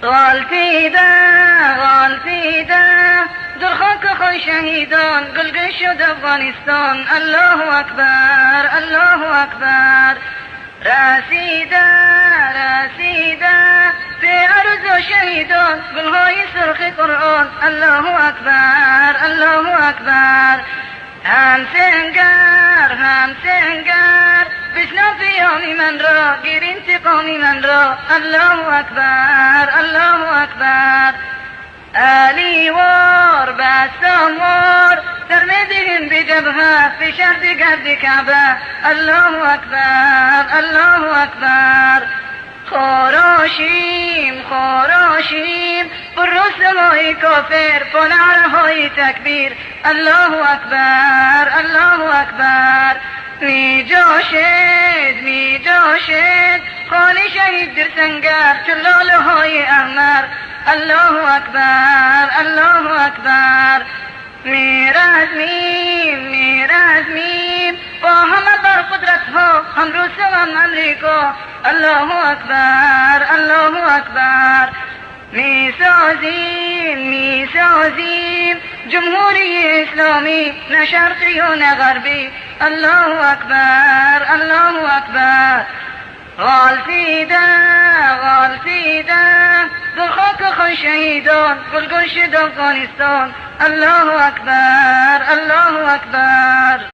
غالتیده در خاک خون شهیدان گلگون شد افغانستان. الله اکبر الله اکبر. رسیده به عرض شهیدان گلهای سرخ قرآن. الله اکبر الله اکبر. هم سنگر بشنو پیامی من را، گیر انتقامی من را. الله اکبر الله اکبر. علی وار بستم وار در میدهیم به جبهه به شهر گرد کعبه. الله اکبر الله اکبر. خوراشیم بر سمای کافر با نعره‌های تکبیر. الله اکبر الله اکبر. می جاشد خان شهید در سنگر چو لاله‌های احمر. الله اکبر الله اکبر. میرزمیم با همه بر قدرت ها هم روس و هم امریکا. الله اکبر الله اکبر. میسازیم جمهوری اسلامی نه شرقی و نه غربی. الله اکبر الله اکبر. غالتیده در خاک خون شهیدان گلگون شد افغانستان. الله اکبر الله اکبر.